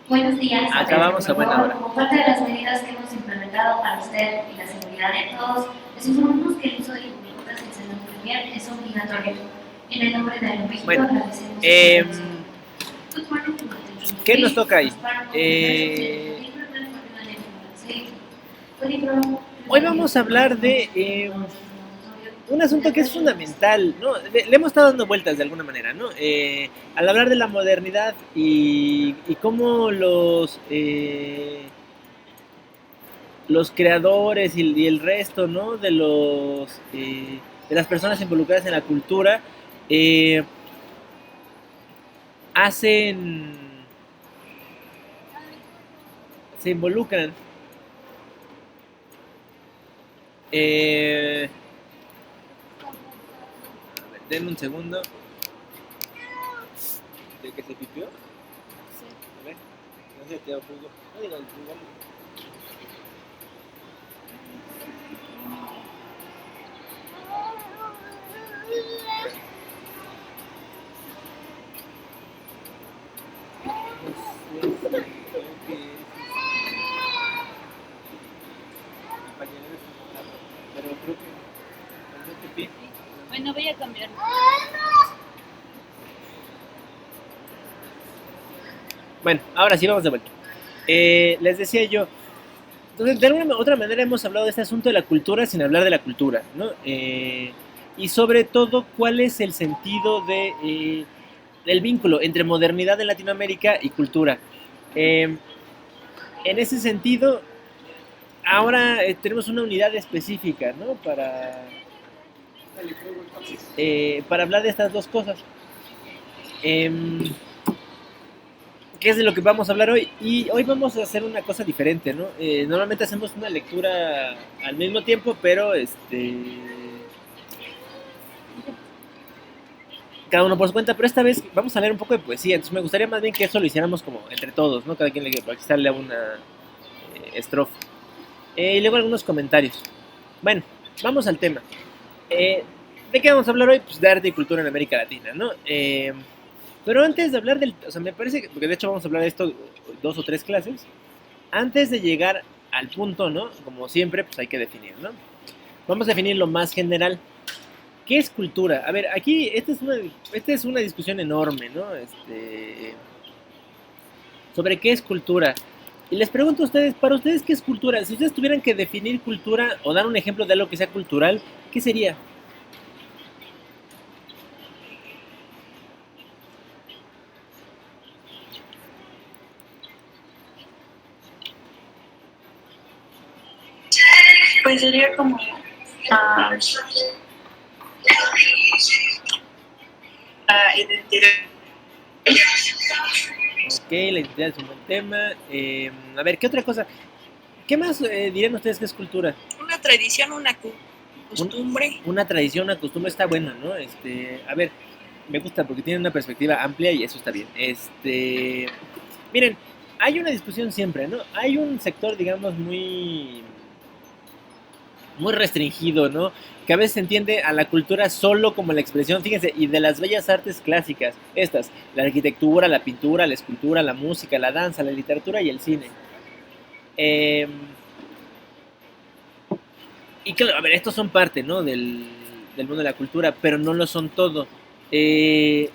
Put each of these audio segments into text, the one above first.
Buenos días. Acabamos a buena hora. Como parte de las medidas que hemos implementado para usted y la seguridad de todos, les informamos que el uso de cubrebocas en salud familiar es obligatorio. En el nombre de México, Bueno, agradecemos ¿qué nos toca ahí? Hoy vamos a hablar de un asunto que es fundamental, ¿no? Le hemos estado dando vueltas de alguna manera, ¿no? Al hablar de la modernidad y cómo los creadores y el resto, ¿no? De las personas involucradas en la cultura eh, hacen, se involucran. A ver, denme un segundo. ¿De que se pipió? Sí. A ver, no sé, te opongo. No digas, igual. No sé si creo que es compañero de su carro, pero creo que no sé qué pide. Bueno, voy a cambiarlo. Bueno, ahora sí vamos de vuelta. Les decía yo, entonces de alguna otra manera hemos hablado de este asunto de la cultura sin hablar de la cultura, ¿no? Y sobre todo, ¿cuál es el sentido del vínculo entre modernidad en Latinoamérica y cultura? En ese sentido, ahora tenemos una unidad específica, ¿no? Para hablar de estas dos cosas. ¿Qué es de lo que vamos a hablar hoy? Y hoy vamos a hacer una cosa diferente, ¿no? Normalmente hacemos una lectura al mismo tiempo, pero cada uno por su cuenta, pero esta vez vamos a leer un poco de poesía, entonces me gustaría más bien que eso lo hiciéramos como entre todos, ¿no? Cada quien le sale una estrofa. Y luego algunos comentarios. Bueno, vamos al tema. ¿De qué vamos a hablar hoy? Pues de arte y cultura en América Latina, ¿no? Pero antes de hablar o sea, me parece que, porque de hecho vamos a hablar de esto 2 o 3 clases, antes de llegar al punto, ¿no? Como siempre, pues hay que definir, ¿no? Vamos a definir lo más general. ¿Qué es cultura? A ver, aquí esta es una discusión enorme, ¿no? Sobre qué es cultura. Y les pregunto a ustedes, para ustedes, ¿qué es cultura? Si ustedes tuvieran que definir cultura o dar un ejemplo de algo que sea cultural, ¿qué sería? Pues sería como ah, la identidad. Ok, la identidad es un buen tema. A ver, ¿qué otra cosa? ¿Qué más dirían ustedes que es cultura? Una tradición, una Un- costumbre. una tradición, una costumbre está buena, ¿no? A ver, me gusta porque tiene una perspectiva amplia y eso está bien. Miren, hay una discusión siempre, ¿no? Hay un sector, digamos, muy restringido, ¿no? Que a veces entiende a la cultura solo como la expresión, fíjense, y de las bellas artes clásicas, la arquitectura, la pintura, la escultura, la música, la danza, la literatura y el cine. Eh, y claro, a ver, estos son parte, ¿no? Del mundo de la cultura, pero no lo son todo. Eh,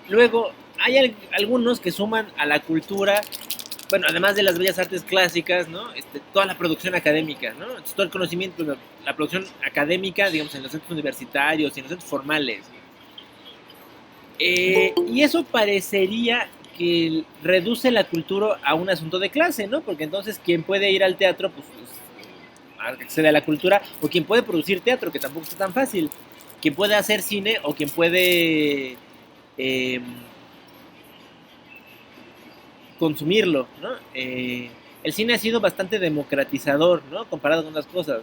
Luego, hay algunos que suman a la cultura, bueno, además de las bellas artes clásicas, ¿no? Toda la producción académica, ¿no? Entonces, todo el conocimiento, la producción académica, digamos, en los centros universitarios y en los centros formales. Y eso parecería que reduce la cultura a un asunto de clase, ¿no? Porque entonces quien puede ir al teatro, pues accede a la cultura, o quien puede producir teatro, que tampoco está tan fácil, quien puede hacer cine o quien puede eh, consumirlo, ¿no? El cine ha sido bastante democratizador, ¿no? Comparado con otras cosas.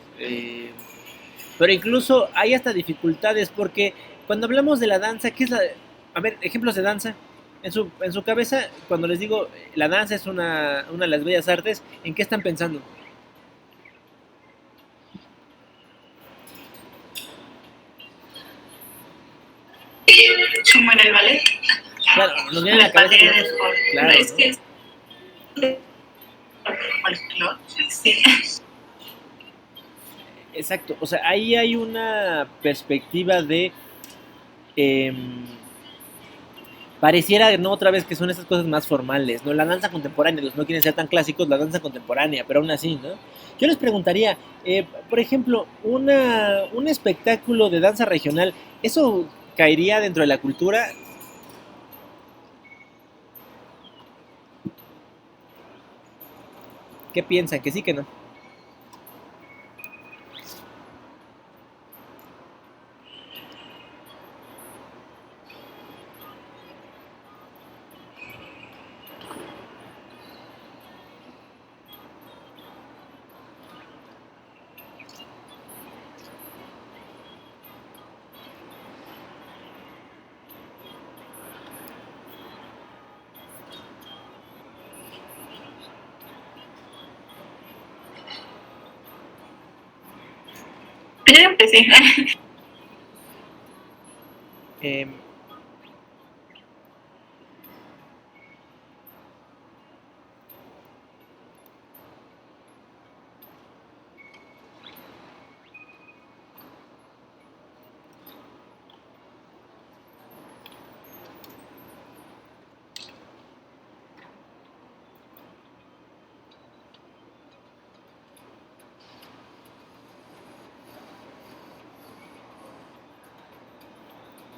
Pero incluso hay hasta dificultades porque cuando hablamos de la danza, ¿qué es la? A ver, ejemplos de danza. En su cabeza, cuando les digo la danza es una de las bellas artes, ¿en qué están pensando? Como en el ballet. Claro, nos viene a la cabeza, digamos, claro, Es ¿no? que es folclore, sí. Exacto, o sea, ahí hay una perspectiva de... em, pareciera, ¿no? Otra vez que son esas cosas más formales, ¿no? La danza contemporánea, los no quieren ser tan clásicos, la danza contemporánea, pero aún así, ¿no? Yo les preguntaría, por ejemplo, un espectáculo de danza regional, ¿eso caería dentro de la cultura? ¿Qué piensan? ¿Que sí, que no? Yo ya empecé. Eh,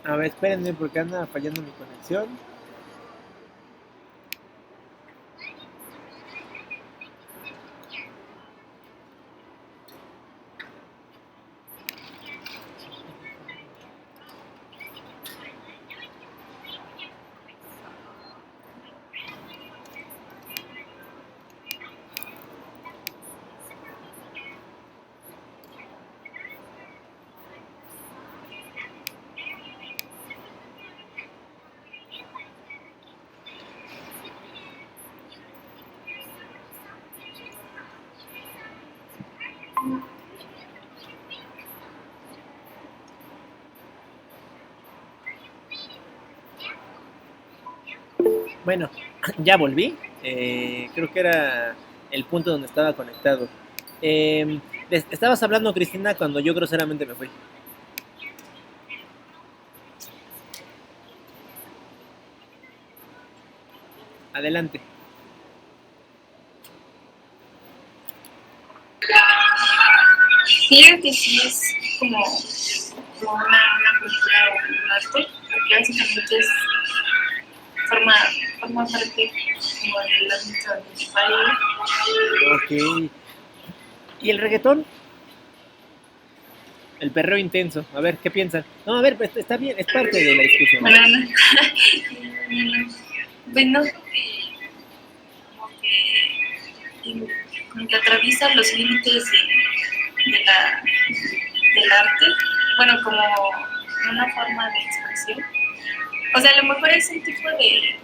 a ver, espérenme porque anda fallando mi conexión. Bueno, ya volví. Creo que era el punto donde estaba conectado. Estabas hablando, Cristina, cuando yo groseramente me fui. Adelante. Creo que sí es como una cultura o un arte, porque básicamente es, forma, forma parte como del ámbito del baile. Ok. ¿Y el reggaetón? El perreo intenso. A ver, ¿qué piensan? No, a ver, pues, está bien, es parte de la discusión. Bueno, bueno, como como que atraviesa los límites de del arte, bueno, como una forma de expresión. O sea, a lo mejor es un tipo de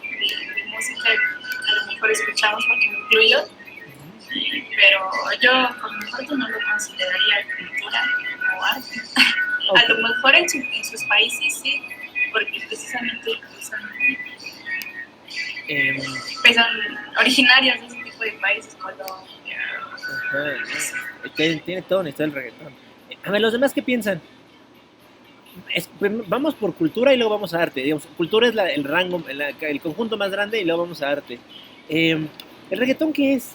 música que a lo mejor escuchamos porque me incluyo, pero yo por mi parte no lo consideraría cultura o arte. A lo mejor en sus países sí, porque precisamente son originarios de ese tipo de países, Colombia. Ajá, no. Tiene toda una historia el reggaetón. A ver, ¿los demás qué piensan? Vamos por cultura y luego vamos a arte. Digamos, cultura es el rango, el conjunto más grande y luego vamos a arte. ¿El reggaetón qué es?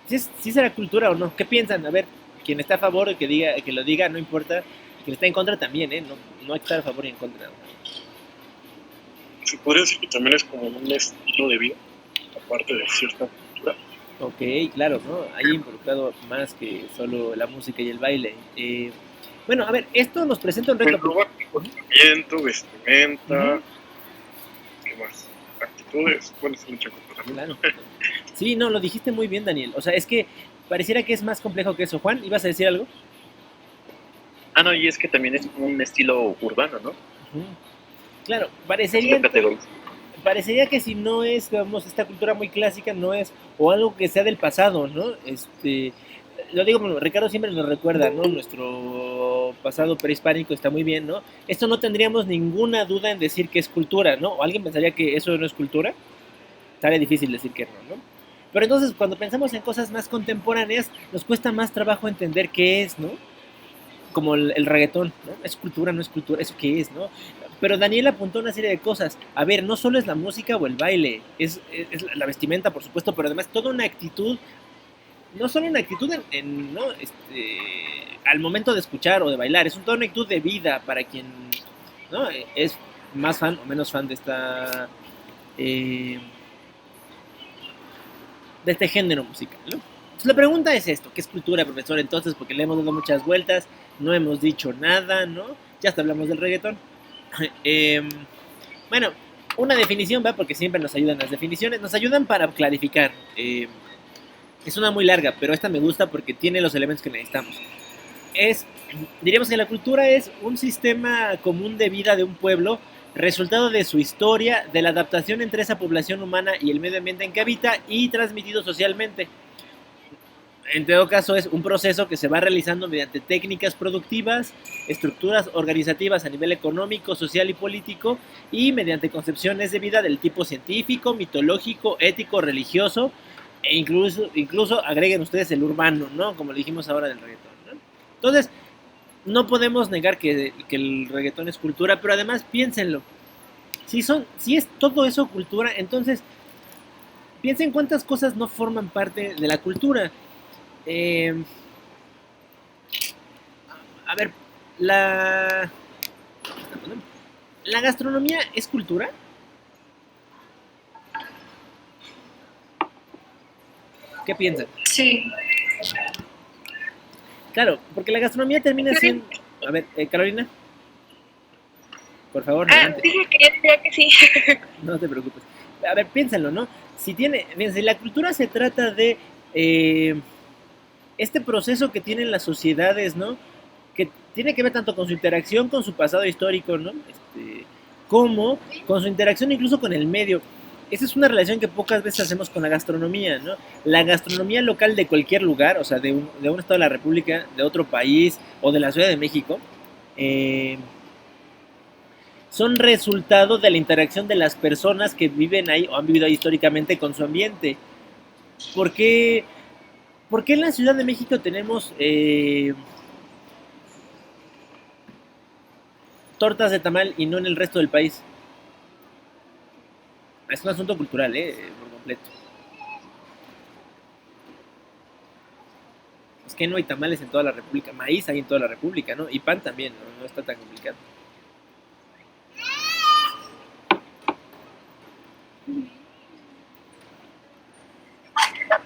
¿Sí será cultura o no? ¿Qué piensan? A ver, quien está a favor, que lo diga, no importa. Quien está en contra también, ¿eh? No hay que estar a favor y en contra. Se podría decir que también es como un estilo de vida, aparte de cierta cultura. Ok, claro, ¿no? Hay involucrado más que solo la música y el baile. Bueno, a ver, esto nos presenta un reto. Comportamiento, vestimenta, ¿qué más? Actitudes, bueno, es mucha cosa también. Claro. Sí, no, lo dijiste muy bien, Daniel. O sea, es que pareciera que es más complejo que eso. Juan, ¿ibas a decir algo? Ah, no, y es que también es un estilo urbano, ¿no? Claro, parecería que si no es, digamos, esta cultura muy clásica, no es, o algo que sea del pasado, ¿no? lo digo, bueno, Ricardo siempre nos recuerda, ¿no? Nuestro pasado prehispánico está muy bien, ¿no? Esto no tendríamos ninguna duda en decir que es cultura, ¿no? ¿O alguien pensaría que eso no es cultura? Estaría difícil decir que no, ¿no? Pero entonces cuando pensamos en cosas más contemporáneas, nos cuesta más trabajo entender qué es, ¿no? Como el reggaetón, ¿no? ¿Es cultura, no es cultura? ¿Eso qué es, no? Pero Daniel apuntó una serie de cosas. A ver, no solo es la música o el baile, es la vestimenta, por supuesto, pero además toda una actitud, no solo una actitud ¿no? Al momento de escuchar o de bailar, es toda una actitud de vida para quien, ¿no? Es más fan o menos fan eh, de este género musical, ¿no? Entonces la pregunta es esto, ¿qué es cultura, profesor? Entonces, porque le hemos dado muchas vueltas, no hemos dicho nada, ¿no? Ya hasta hablamos del reggaetón. Bueno, una definición, ¿va? Porque siempre nos ayudan las definiciones, nos ayudan para clarificar. Es una muy larga, pero esta me gusta porque tiene los elementos que necesitamos. Diríamos que la cultura es un sistema común de vida de un pueblo, resultado de su historia, de la adaptación entre esa población humana y el medio ambiente en que habita y transmitido socialmente. En todo caso es un proceso que se va realizando mediante técnicas productivas, estructuras organizativas a nivel económico, social y político y mediante concepciones de vida del tipo científico, mitológico, ético, religioso e incluso agreguen ustedes el urbano, ¿no? Como le dijimos ahora del reggaetón, ¿no? Entonces, no podemos negar que el reggaetón es cultura, pero además piénsenlo. Si es todo eso cultura, entonces piensen cuántas cosas no forman parte de la cultura. A ver, la gastronomía es cultura. ¿Qué piensan? Sí. Claro, porque la gastronomía termina siendo... A ver, Carolina, por favor, adelante. Dije que ya decía que sí. No te preocupes. A ver, piénsenlo, ¿no? Fíjense, la cultura se trata de este proceso que tienen las sociedades, ¿no? Que tiene que ver tanto con su interacción con su pasado histórico, ¿no? Como con su interacción incluso con el medio. Esa es una relación que pocas veces hacemos con la gastronomía, ¿no? La gastronomía local de cualquier lugar, o sea, de un estado de la República, de otro país o de la Ciudad de México, son resultado de la interacción de las personas que viven ahí o han vivido ahí históricamente con su ambiente. ¿Por qué en la Ciudad de México tenemos tortas de tamal y no en el resto del país? Es un asunto cultural, por completo. Es que no hay tamales en toda la República, maíz hay en toda la República, ¿no? Y pan también, no está tan complicado.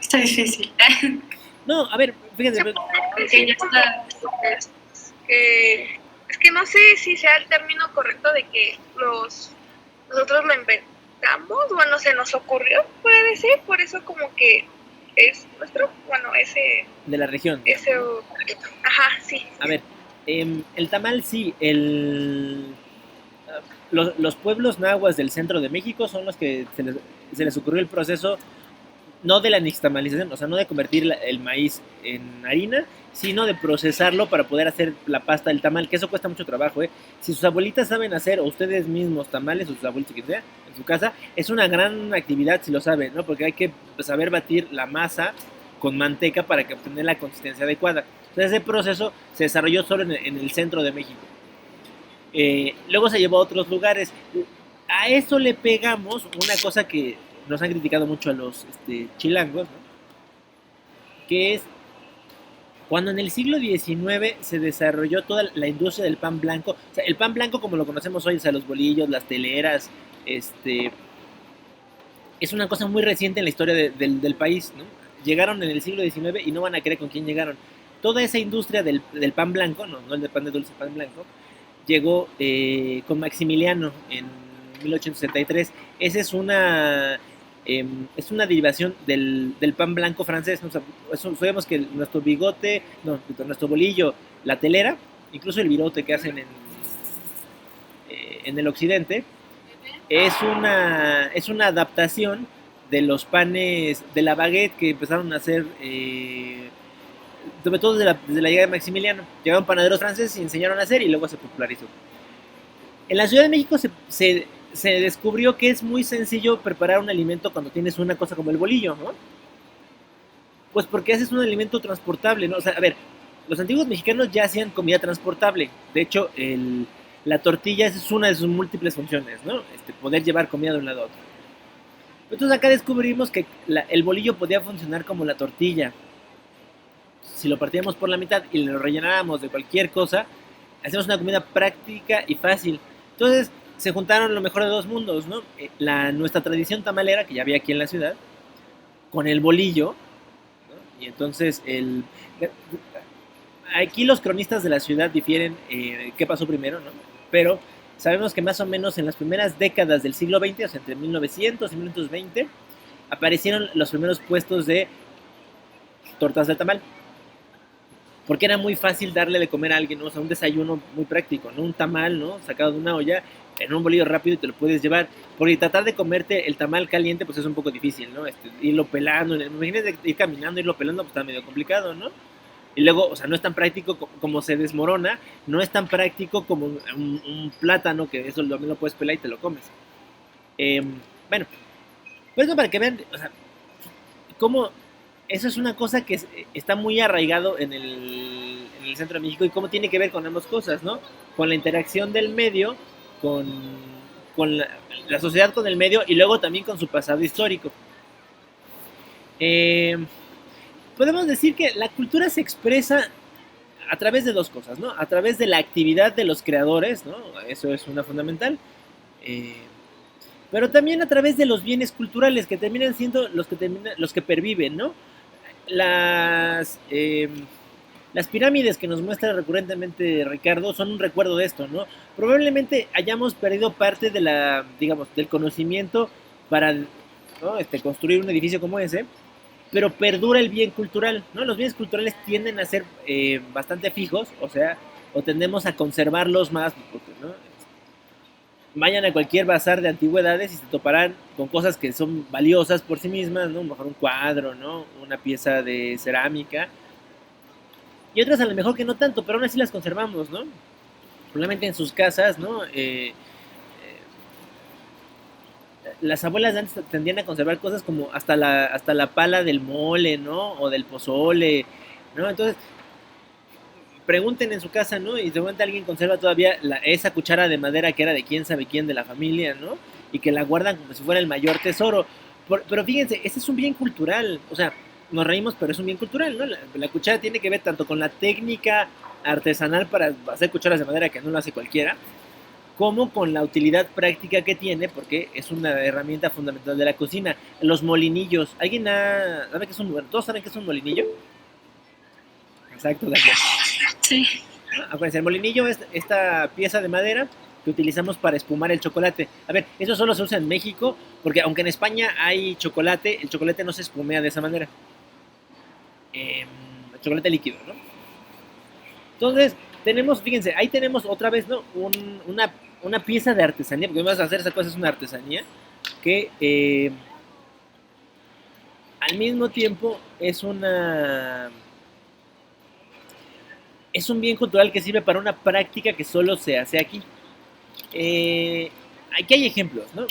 Está difícil. No, a ver, fíjense. Okay, ya está. Es que no sé si sea el término correcto de que nosotros lo inventamos, bueno, se nos ocurrió, puede ser, por eso como que es nuestro, bueno, ese... De la región. Ese, ajá, sí. A ver, el tamal sí, los pueblos nahuas del centro de México son los que se les ocurrió el proceso no de la nixtamalización, o sea, no de convertir el maíz en harina, sino de procesarlo para poder hacer la pasta del tamal, que eso cuesta mucho trabajo, ¿eh? Si sus abuelitas saben hacer, o ustedes mismos tamales, o sus abuelitos que sea, en su casa, es una gran actividad si lo saben, ¿no? Porque hay que saber batir la masa con manteca para que obtener la consistencia adecuada. Entonces ese proceso se desarrolló solo en el centro de México. Luego se llevó a otros lugares. A eso le pegamos una cosa que nos han criticado mucho a los chilangos, ¿no? Que es cuando en el siglo XIX se desarrolló toda la industria del pan blanco. O sea, el pan blanco como lo conocemos hoy, o sea, los bolillos, las teleras, es una cosa muy reciente en la historia del país, ¿no? Llegaron en el siglo XIX y no van a creer con quién llegaron. Toda esa industria del pan blanco, no el de pan de dulce, pan blanco, llegó con Maximiliano en 1863. Esa es una derivación del pan blanco francés, ¿no? O sea, sabemos que nuestro bigote, nuestro bolillo, la telera, incluso el virote que hacen en el occidente, es una adaptación de los panes de la baguette que empezaron a hacer sobre todo desde la llegada de Maximiliano. Llegaron panaderos franceses y enseñaron a hacer y luego se popularizó. En la Ciudad de México se descubrió que es muy sencillo preparar un alimento cuando tienes una cosa como el bolillo, ¿no? Pues porque haces un alimento transportable, ¿no? O sea, a ver, los antiguos mexicanos ya hacían comida transportable. De hecho, la tortilla es una de sus múltiples funciones, ¿no? Poder llevar comida de un lado a otro. Entonces acá descubrimos que el bolillo podía funcionar como la tortilla. Si lo partíamos por la mitad y lo rellenábamos de cualquier cosa, hacemos una comida práctica y fácil. Entonces se juntaron lo mejor de dos mundos, ¿no? Nuestra tradición tamalera, que ya había aquí en la ciudad, con el bolillo, ¿no? Y entonces aquí los cronistas de la ciudad difieren qué pasó primero, ¿no? Pero sabemos que más o menos en las primeras décadas del siglo XX, o sea, entre 1900 y 1920, aparecieron los primeros puestos de tortas de tamal. Porque era muy fácil darle de comer a alguien, ¿no? O sea, un desayuno muy práctico, ¿no? Un tamal, ¿no? Sacado de una olla, en un bolillo rápido y te lo puedes llevar. Porque tratar de comerte el tamal caliente, pues es un poco difícil, ¿no? Irlo pelando, imagínate ir caminando, irlo pelando, pues está medio complicado, ¿no? Y luego, o sea, no es tan práctico como se desmorona, no es tan práctico como un plátano, que eso también lo puedes pelar y te lo comes. Bueno, pues no, para que vean, o sea, cómo eso es una cosa que está muy arraigado en el centro de México y cómo tiene que ver con ambas cosas, ¿no? Con la interacción del medio, con la sociedad con el medio y luego también con su pasado histórico. Podemos decir que la cultura se expresa a través de dos cosas, ¿no? A través de la actividad de los creadores, ¿no? Eso es una fundamental. Pero también a través de los bienes culturales que terminan siendo los que perviven, ¿no? Las pirámides que nos muestra recurrentemente Ricardo son un recuerdo de esto, ¿no? Probablemente hayamos perdido parte de del conocimiento para, ¿no? Construir un edificio como ese, pero perdura el bien cultural, ¿no? Los bienes culturales tienden a ser bastante fijos, o tendemos a conservarlos más, ¿no? Vayan a cualquier bazar de antigüedades y se toparán con cosas que son valiosas por sí mismas, ¿no? A lo mejor un cuadro, ¿no? Una pieza de cerámica. Y otras a lo mejor que no tanto, pero aún así las conservamos, ¿no? Probablemente en sus casas, ¿no? Las abuelas de antes tendían a conservar cosas como hasta la pala del mole, ¿no? O del pozole, ¿no? Entonces, pregunten en su casa, ¿no? Y seguramente alguien conserva todavía esa cuchara de madera que era de quién sabe quién de la familia, ¿no? Y que la guardan como si fuera el mayor tesoro. Pero fíjense, ese es un bien cultural. O sea, nos reímos, pero es un bien cultural, ¿no? La cuchara tiene que ver tanto con la técnica artesanal para hacer cucharas de madera, que no lo hace cualquiera, como con la utilidad práctica que tiene, porque es una herramienta fundamental de la cocina. Los molinillos. ¿Alguien sabe qué es todos saben qué es un molinillo? Exacto, Daniel. Sí. Acuérdense, el molinillo es esta pieza de madera que utilizamos para espumar el chocolate. A ver, eso solo se usa en México, porque aunque en España hay chocolate, el chocolate no se espumea de esa manera. El chocolate líquido, ¿no? Entonces, fíjense, ahí tenemos otra vez, ¿no? Una pieza de artesanía, porque vamos a hacer esa cosa, es una artesanía, que al mismo tiempo es un bien cultural que sirve para una práctica que solo se hace aquí. Aquí hay ejemplos, ¿no?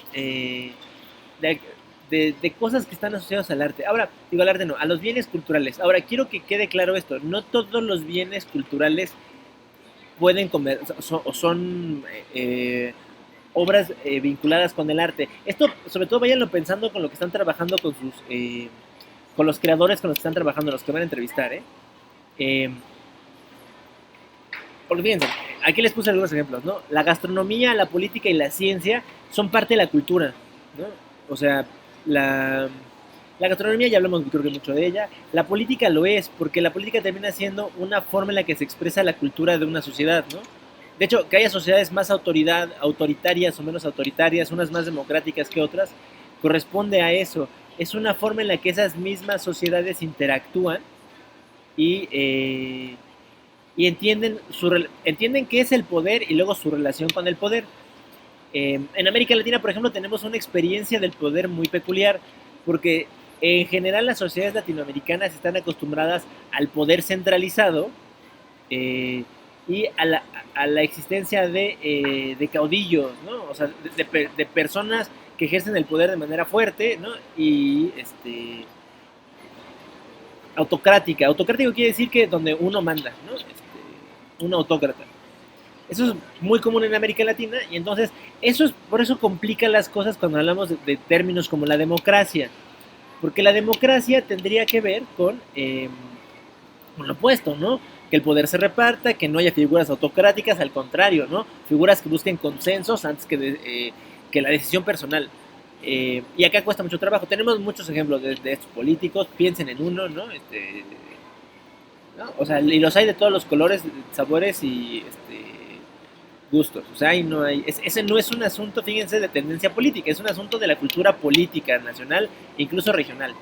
De cosas que están asociadas al arte. Ahora, digo al arte no, a los bienes culturales. Ahora, quiero que quede claro esto, no todos los bienes culturales pueden comer, o son obras vinculadas con el arte. Esto, sobre todo, váyanlo pensando con lo que están trabajando con los creadores con los que están trabajando, los que van a entrevistar, porque fíjense, aquí les puse algunos ejemplos, ¿no? La gastronomía, la política y la ciencia son parte de la cultura, ¿no? O sea, la gastronomía ya hablamos creo que mucho de ella. La política lo es, porque la política termina siendo una forma en la que se expresa la cultura de una sociedad, ¿no? De hecho, que haya sociedades más autoritarias o menos autoritarias, unas más democráticas que otras, corresponde a eso. Es una forma en la que esas mismas sociedades interactúan y entienden qué es el poder y luego su relación con el poder. En América Latina, por ejemplo, tenemos una experiencia del poder muy peculiar, porque En general, las sociedades latinoamericanas están acostumbradas al poder centralizado y a la existencia de caudillos, ¿no? O sea, de personas que ejercen el poder de manera fuerte, ¿no? Y autocrática. Autocrático quiere decir que donde uno manda, ¿no? Un autócrata. Eso es muy común en América Latina y entonces por eso complica las cosas cuando hablamos de términos como la democracia. Porque la democracia tendría que ver con lo opuesto, ¿no? Que el poder se reparta, que no haya figuras autocráticas, al contrario, ¿no? Figuras que busquen consensos antes que la decisión personal. Y acá cuesta mucho trabajo. Tenemos muchos ejemplos de estos políticos. Piensen en uno, ¿no? ¿No? O sea, y los hay de todos los colores, sabores y gustos. O sea, ese no es un asunto, fíjense, de tendencia política, es un asunto de la cultura política nacional e incluso regional.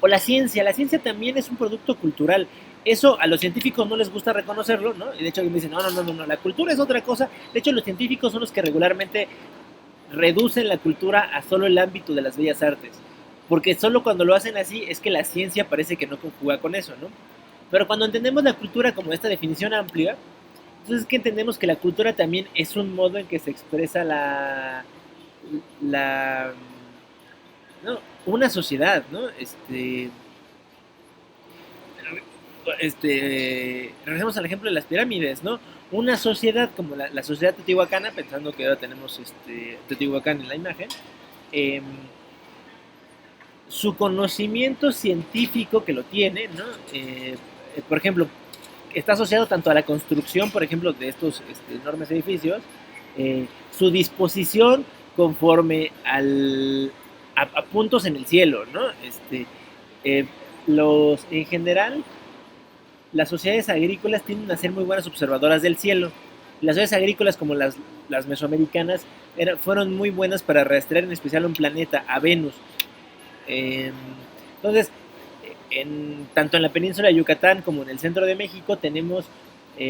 O la ciencia también es un producto cultural. Eso a los científicos no les gusta reconocerlo, ¿no? Y de hecho me dicen, no, la cultura es otra cosa. De hecho, los científicos son los que regularmente reducen la cultura a solo el ámbito de las bellas artes. Porque solo cuando lo hacen así es que la ciencia parece que no conjuga con eso, ¿no? Pero cuando entendemos la cultura como esta definición amplia, entonces es que entendemos que la cultura también es un modo en que se expresa ¿no? Una sociedad, ¿no? Regresemos al ejemplo de las pirámides, ¿no? Una sociedad como la sociedad teotihuacana, pensando que ahora tenemos Teotihuacán en la imagen, su conocimiento científico que lo tiene, ¿no? Por ejemplo, está asociado tanto a la construcción, por ejemplo, de estos enormes edificios, su disposición conforme a puntos en el cielo, ¿no? En general, las sociedades agrícolas tienden a ser muy buenas observadoras del cielo. Las sociedades agrícolas, como las mesoamericanas, fueron muy buenas para rastrear en especial un planeta, a Venus. Entonces, tanto en la península de Yucatán como en el centro de México tenemos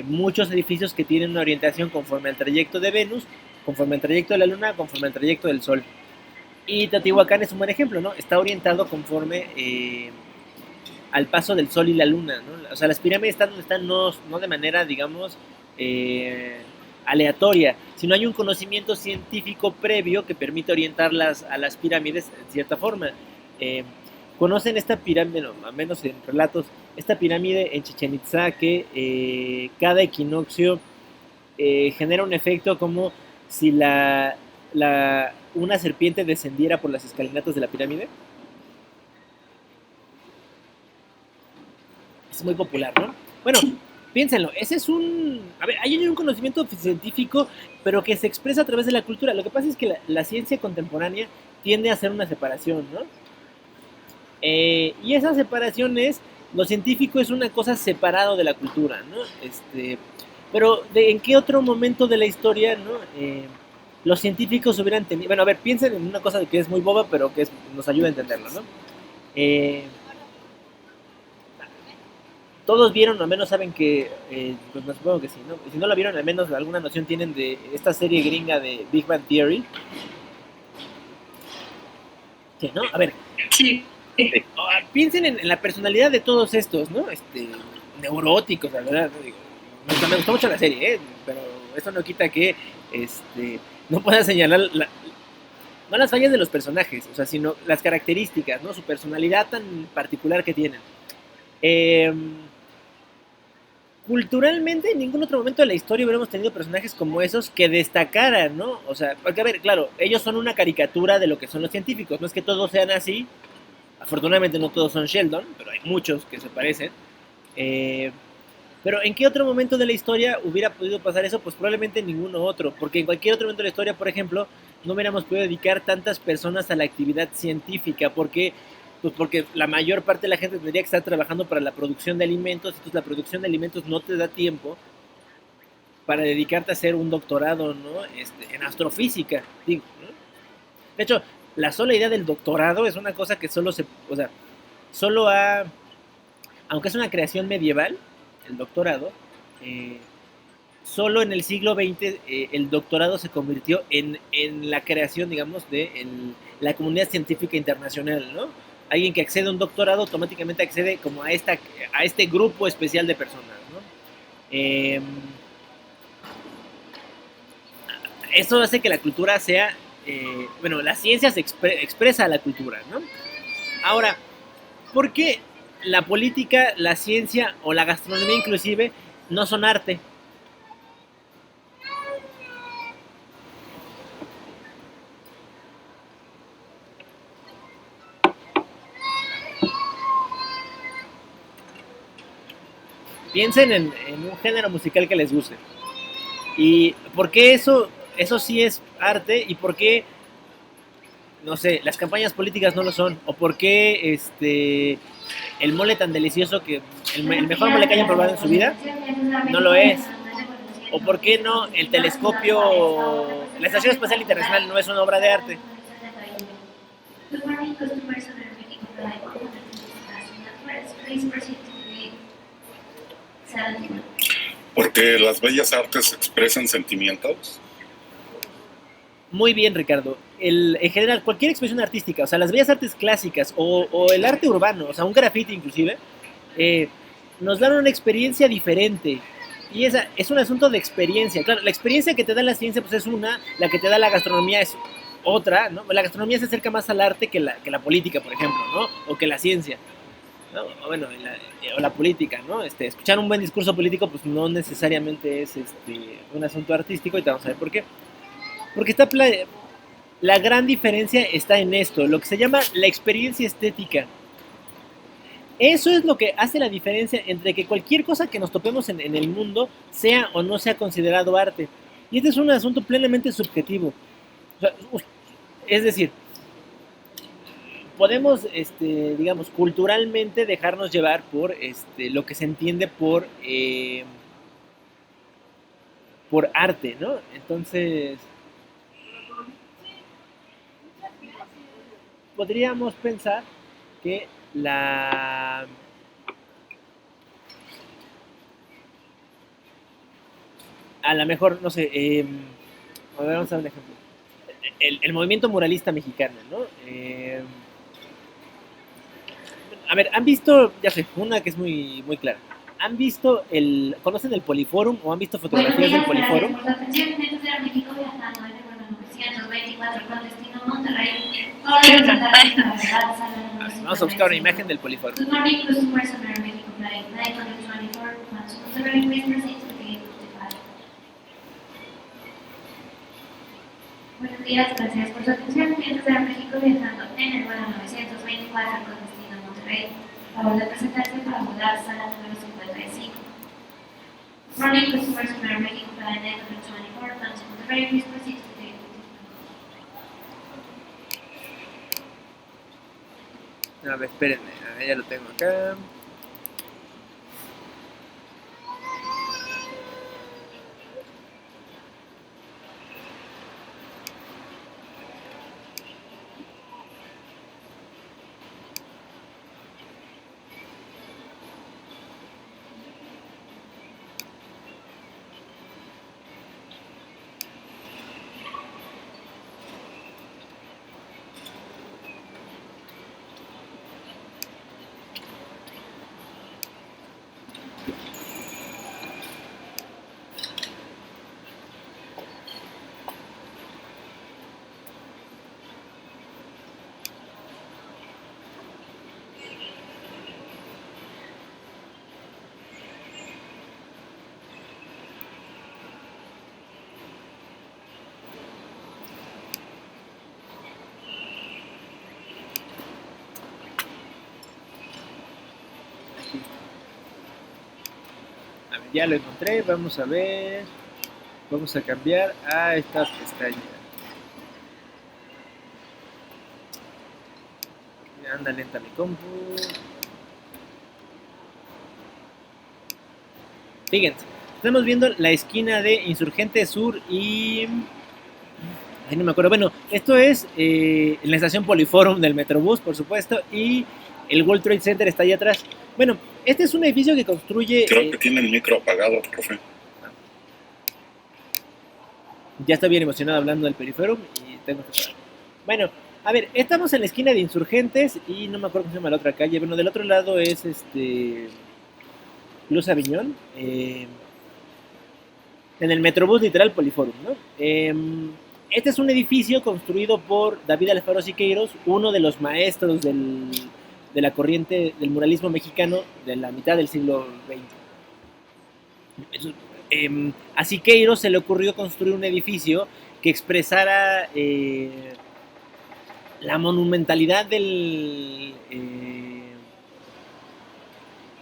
muchos edificios que tienen una orientación conforme al trayecto de Venus, conforme al trayecto de la Luna, conforme al trayecto del Sol. Y Teotihuacán es un buen ejemplo, ¿no? Está orientado conforme al paso del Sol y la Luna, ¿no? O sea, las pirámides están donde están no de manera, digamos, aleatoria, sino hay un conocimiento científico previo que permite orientarlas a las pirámides en cierta forma. Conocen esta pirámide, no, al menos en relatos, esta pirámide en Chichén Itzá que cada equinoccio genera un efecto como si una serpiente descendiera por las escalinatas de la pirámide. Es muy popular, ¿no? Bueno, piénsenlo, ese es hay un conocimiento científico, pero que se expresa a través de la cultura. Lo que pasa es que la ciencia contemporánea tiende a hacer una separación, ¿no? Y esa separación lo científico es una cosa separado de la cultura, ¿no? Pero ¿en qué otro momento de la historia, ¿no? Los científicos hubieran tenido... Bueno, a ver, piensen en una cosa que es muy boba, pero que nos ayuda a entenderlo, ¿no? Todos vieron, o al menos saben que... pues me supongo que sí, ¿no? Si no la vieron, al menos alguna noción tienen de esta serie gringa de Big Bang Theory. Sí, ¿no? A ver. Sí. Piensen en la personalidad de todos estos, ¿no? Neuróticos, la verdad, ¿no? Digo, me gustó mucho la serie, pero eso no quita que no pueda señalar no las fallas de los personajes, o sea, sino las características, ¿no? Su personalidad tan particular que tienen. Culturalmente, en ningún otro momento de la historia hubiéramos tenido personajes como esos que destacaran, ¿no? O sea, porque a ver, claro, ellos son una caricatura de lo que son los científicos, no es que todos sean así. Afortunadamente no todos son Sheldon, pero hay muchos que se parecen. Pero ¿en qué otro momento de la historia hubiera podido pasar eso? Pues probablemente en ninguno otro. Porque en cualquier otro momento de la historia, por ejemplo, no hubiéramos podido dedicar tantas personas a la actividad científica. Porque la mayor parte de la gente tendría que estar trabajando para la producción de alimentos. Entonces la producción de alimentos no te da tiempo para dedicarte a hacer un doctorado, ¿no? En astrofísica. Digo, ¿no? De hecho, la sola idea del doctorado es una cosa que aunque es una creación medieval, el doctorado, solo en el siglo XX el doctorado se convirtió en la creación, digamos, de la comunidad científica internacional, ¿no? alguien que accede a un doctorado automáticamente accede como a este grupo especial de personas, ¿no? Eso hace que la cultura sea, la ciencia se expresa a la cultura, ¿no? Ahora, ¿por qué la política, la ciencia o la gastronomía inclusive no son arte? Piensen en un género musical que les guste. ¿Y por qué eso sí es arte? ¿Y por qué, no sé, las campañas políticas no lo son? ¿O por qué el mole tan delicioso que el mejor mole que hayan probado en su vida no lo es? ¿O por qué no el telescopio, la Estación Espacial Internacional no es una obra de arte? Porque las bellas artes expresan sentimientos. Muy bien, Ricardo. En general, cualquier expresión artística, o sea, las bellas artes clásicas o el arte urbano, o sea, un graffiti inclusive, nos dan una experiencia diferente. Y esa es un asunto de experiencia. Claro, la experiencia que te da la ciencia pues es una, la que te da la gastronomía es otra, ¿no? La gastronomía se acerca más al arte que la política, por ejemplo, ¿no? O que la ciencia, ¿no? O bueno, o la política, ¿no? Escuchar un buen discurso político pues no necesariamente es un asunto artístico, y te vamos a ver por qué. Porque la gran diferencia está en esto, lo que se llama la experiencia estética. Eso es lo que hace la diferencia entre que cualquier cosa que nos topemos en el mundo sea o no sea considerado arte. Y este es un asunto plenamente subjetivo. O sea, es decir, podemos, digamos, culturalmente dejarnos llevar por lo que se entiende por arte, ¿no? Entonces, podríamos pensar que a lo mejor, no sé, a ver, vamos a ver un ejemplo. El movimiento muralista mexicano, ¿no? A ver, ¿han visto, ya sé, una que es muy, muy clara? ¿Han visto conocen el Poliforum o han visto fotografías del Poliforum? Vamos a buscar una imagen del Poliforum. Buenos días, gracias por su atención. Clientes de México viajando en el vuelo 924 con destino a Monterrey. Favor de presentarse para volar sala número 55. Morning, customers from Aeroméxico flying in 24, bound to Monterrey, please proceed to the A ver, espérenme, ya lo tengo acá. A ver, ya lo encontré, vamos a ver. Vamos a cambiar a esta pestaña. Anda lenta mi compu. Fíjense, estamos viendo la esquina de Insurgente Sur y... Ay, no me acuerdo. Bueno, esto es en la estación Poliforum del Metrobús, por supuesto, y el World Trade Center está ahí atrás. Bueno, este es un edificio que construye... Creo que tiene el micro apagado, profe. Ya estoy bien emocionado hablando del Periferum y tengo que parar. Bueno, A ver, estamos en la esquina de Insurgentes y no me acuerdo cómo se llama la otra calle. Bueno, del otro lado es Luz Aviñón. En el Metrobús literal Poliforum, ¿no? Este es un edificio construido por David Alfaro Siqueiros, uno de los maestros de la corriente del muralismo mexicano de la mitad del siglo XX. A Siqueiros se le ocurrió construir un edificio que expresara la monumentalidad del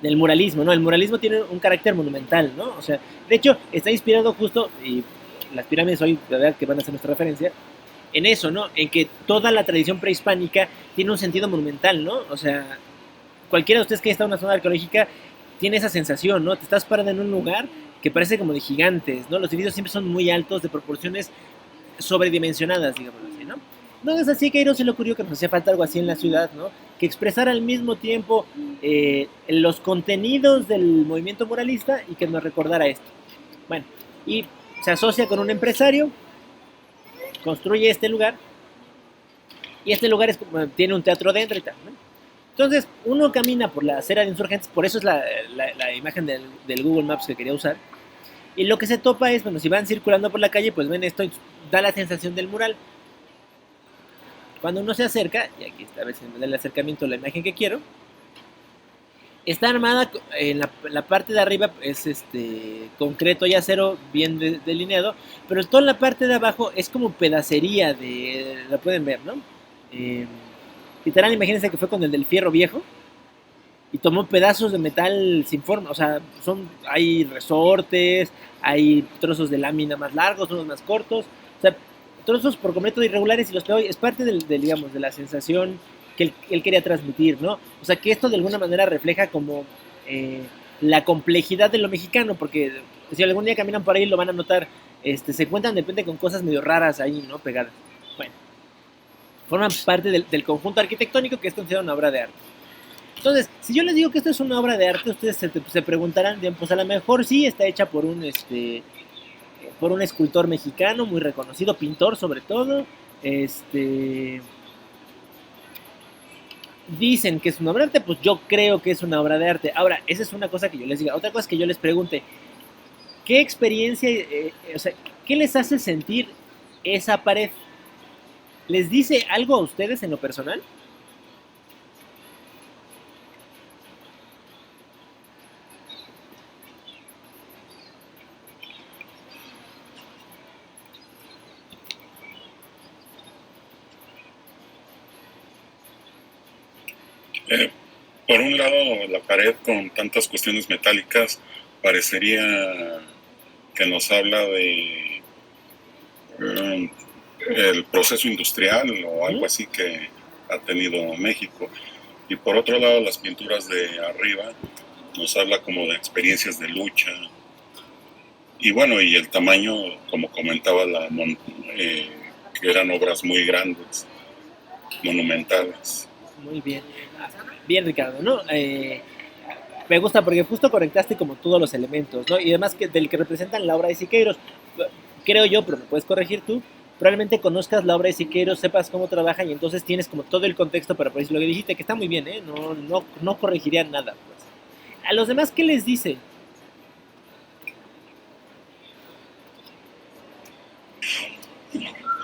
muralismo, ¿no? El muralismo tiene un carácter monumental, ¿no? O sea, de hecho, está inspirado justo, y las pirámides hoy, la verdad, que van a ser nuestra referencia, en eso, ¿no? En que toda la tradición prehispánica tiene un sentido monumental, ¿no? O sea, cualquiera de ustedes que haya estado en una zona arqueológica tiene esa sensación, ¿no? Te estás parando en un lugar que parece como de gigantes, ¿no? Los edificios siempre son muy altos, de proporciones sobredimensionadas, digamos así, ¿no? Entonces así que a Queiroz se le ocurrió que nos hacía falta algo así en la ciudad, ¿no? Que expresara al mismo tiempo los contenidos del movimiento muralista y que nos recordara esto. Bueno, y se asocia con un empresario, construye este lugar, y este lugar tiene un teatro dentro y tal, ¿no? Entonces, uno camina por la acera de Insurgentes, por eso es la imagen del Google Maps que quería usar, y lo que se topa es, bueno, si van circulando por la calle, pues ven esto y da la sensación del mural. Cuando uno se acerca, y aquí está, a ver si me da el acercamiento a la imagen que quiero, está armada en la parte de arriba, es concreto y acero bien delineado, pero toda la parte de abajo es como pedacería la pueden ver, ¿no? Literal, imagínense que fue con el del fierro viejo y tomó pedazos de metal sin forma, o sea, hay resortes, hay trozos de lámina más largos, unos más cortos, o sea, trozos por completo irregulares y los pegó. Es parte digamos, de la sensación que él quería transmitir, ¿no? O sea, que esto de alguna manera refleja como la complejidad de lo mexicano, porque si algún día caminan por ahí lo van a notar, se encuentran de repente con cosas medio raras ahí, ¿no? Pegadas. Bueno, forman parte del conjunto arquitectónico que es considerado una obra de arte. Entonces, si yo les digo que esto es una obra de arte, ustedes se preguntarán, pues a lo mejor sí está hecha por un escultor mexicano muy reconocido, pintor sobre todo. Dicen que es una obra de arte, pues yo creo que es una obra de arte. Ahora, esa es una cosa que yo les diga. Otra cosa es que yo les pregunte, ¿qué experiencia, o sea, qué les hace sentir esa pared? ¿Les dice algo a ustedes en lo personal? Por un lado, la pared con tantas cuestiones metálicas parecería que nos habla de el proceso industrial o algo así que ha tenido México. Y por otro lado, las pinturas de arriba nos habla como de experiencias de lucha. Y bueno, y el tamaño, como comentaba, que eran obras muy grandes, monumentales. Muy bien. Bien, Ricardo, ¿no? Me gusta porque justo conectaste como todos los elementos, ¿no? Y además del que representan la obra de Siqueiros. Creo yo, pero me puedes corregir tú, probablemente conozcas la obra de Siqueiros, sepas cómo trabaja y entonces tienes como todo el contexto para poder decir lo que dijiste, que está muy bien, ¿eh? No corregiría nada, pues. A los demás, ¿qué les dice?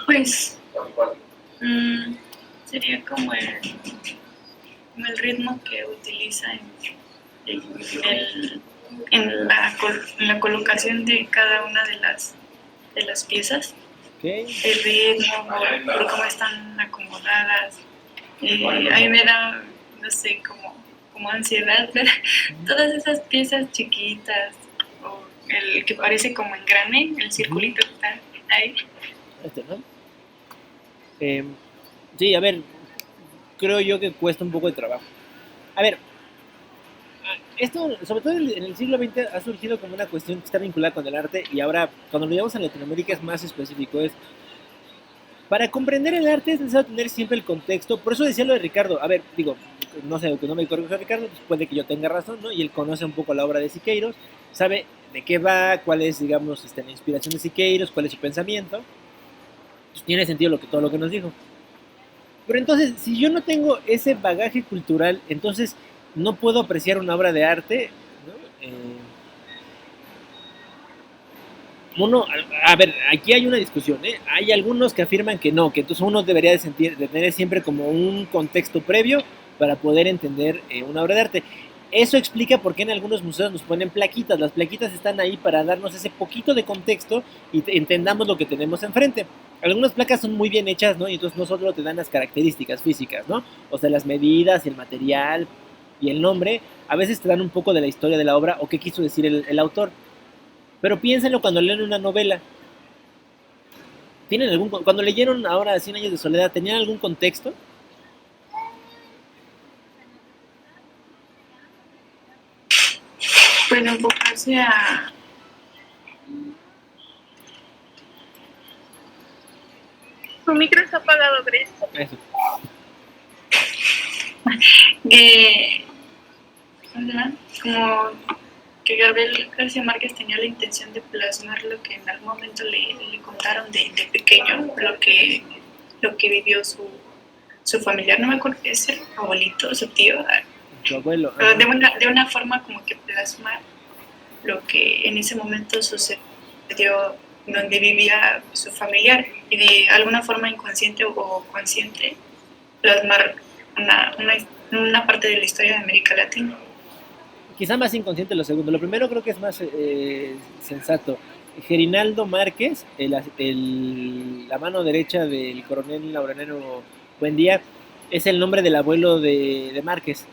Pues sería como el ritmo que utiliza en la colocación de cada una de las piezas. Okay. El ritmo, por cómo están acomodadas. A mí me da, no sé, como ansiedad ver todas esas piezas chiquitas, o el que parece como engrane, el circulito que está ahí. ¿No? Sí, a ver, creo yo que cuesta un poco de trabajo. A ver, esto, sobre todo en el siglo XX, ha surgido como una cuestión que está vinculada con el arte y ahora, cuando lo llevamos a Latinoamérica, es más específico. Para comprender el arte es necesario tener siempre el contexto. Por eso decía lo de Ricardo. A ver, digo, no sé, que no me corrija Ricardo, pues puede que yo tenga razón, ¿no? Y él conoce un poco la obra de Siqueiros, sabe de qué va, cuál es, digamos, la inspiración de Siqueiros, cuál es su pensamiento. Pues tiene sentido todo lo que nos dijo. Pero entonces, si yo no tengo ese bagaje cultural, entonces no puedo apreciar una obra de arte, ¿no? A ver, aquí hay una discusión, ¿eh? Hay algunos que afirman que no, que entonces uno debería de tener siempre como un contexto previo para poder entender una obra de arte. Eso explica por qué en algunos museos nos ponen plaquitas. Las plaquitas están ahí para darnos ese poquito de contexto y entendamos lo que tenemos enfrente. Algunas placas son muy bien hechas, ¿no? Y entonces no solo te dan las características físicas, ¿no? O sea, las medidas, el material y el nombre. A veces te dan un poco de la historia de la obra o qué quiso decir el autor. Pero piénsenlo cuando leen una novela. Cuando leyeron ahora Cien años de soledad, ¿tenían algún contexto? Bueno, enfocarse a... Tu micro está apagado, Grace. Eso. ¿Cómo se llama? Como que Gabriel García Márquez tenía la intención de plasmar lo que en algún momento le contaron de pequeño, lo que vivió su familiar, no me acuerdo qué es, el abuelito, su tío, Tu abuelo. pero de una forma como que plasmar lo que en ese momento sucedió donde vivía su familiar y de alguna forma inconsciente o consciente plasmar una parte de la historia de América Latina. Quizá más inconsciente lo segundo. Lo primero creo que es más sensato. Gerinaldo Márquez, la mano derecha del coronel Laureano Buendía, es el nombre del abuelo de Márquez.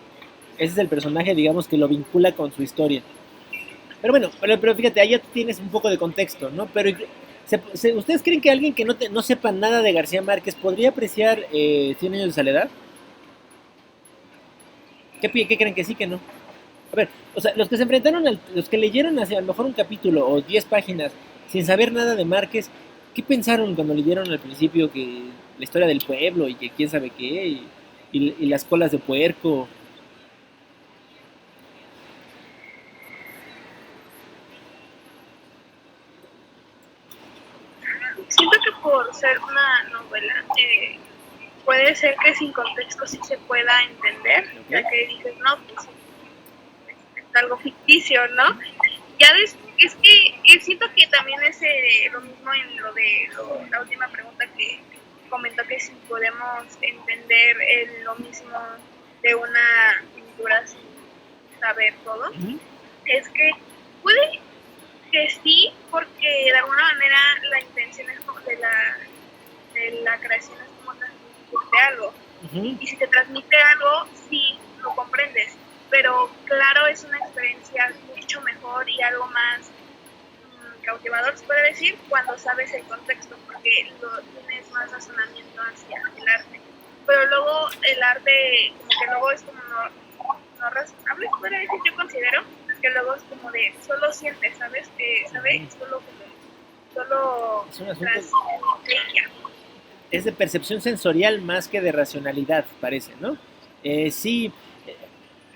Ese es el personaje, digamos, que lo vincula con su historia. Pero bueno, pero fíjate, ahí ya tienes un poco de contexto, ¿no? Pero ¿ustedes creen que alguien que no sepa nada de García Márquez podría apreciar Cien años de soledad? ¿Qué creen que sí, que no? A ver, o sea, los que se enfrentaron, los que leyeron hacia a lo mejor un capítulo o 10 páginas sin saber nada de Márquez, ¿qué pensaron cuando leyeron al principio que la historia del pueblo y que quién sabe qué y las colas de puerco? Siento que por ser una novela, puede ser que sin contexto sí se pueda entender, ya que dices, no, pues es algo ficticio, ¿no? Es que siento que también es lo mismo en la última pregunta que comentó, que si podemos entender lo mismo de una pintura sin saber todo. Es que puede que sí, porque de alguna manera la intención es como de la creación es como transmitirte algo. Y si te transmite algo, sí, lo comprendes. Pero claro, es una experiencia mucho mejor y algo más cautivador, se puede decir, cuando sabes el contexto, porque tienes más razonamiento hacia el arte. Pero luego el arte, como que luego es como no razonable, se puede decir, yo considero que luego es como de solo sientes, ¿sabes? ¿Sabes? Solo es de percepción sensorial más que de racionalidad, parece, ¿no? Sí,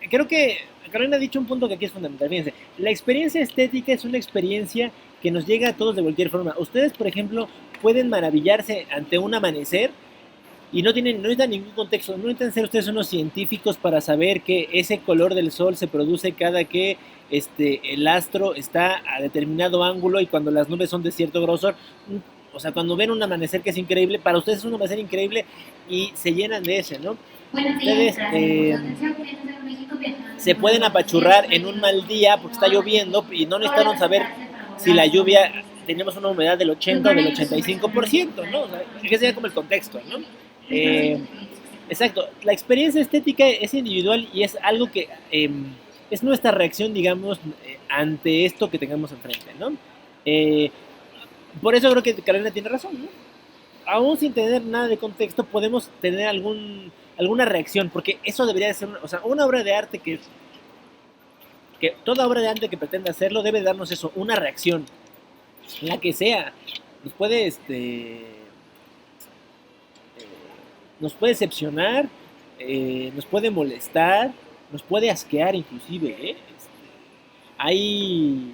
creo que Carolina ha dicho un punto que aquí es fundamental. Fíjense, la experiencia estética es una experiencia que nos llega a todos de cualquier forma. Ustedes, por ejemplo, pueden maravillarse ante un amanecer y no necesitan ningún contexto, no necesitan ser ustedes unos científicos para saber que ese color del sol se produce cada que el astro está a determinado ángulo y cuando las nubes son de cierto grosor. O sea, cuando ven un amanecer que es increíble, para ustedes es un amanecer increíble y se llenan de ese, ¿no? Ustedes se pueden apachurrar en un mal día porque está lloviendo y no necesitaron saber si la lluvia, tenemos una humedad del 80 o del 85%, ¿no? O sea, que sería como el contexto, ¿no? Exacto, la experiencia estética es individual y es algo que es nuestra reacción, digamos, ante esto que tengamos enfrente, ¿no? Por eso creo que Carolina tiene razón, ¿no? Aún sin tener nada de contexto podemos tener alguna reacción, porque eso debería de ser, una obra de arte que toda obra de arte que pretenda hacerlo debe darnos eso, una reacción, la que sea. Nos puede decepcionar, nos puede molestar, nos puede asquear inclusive, Hay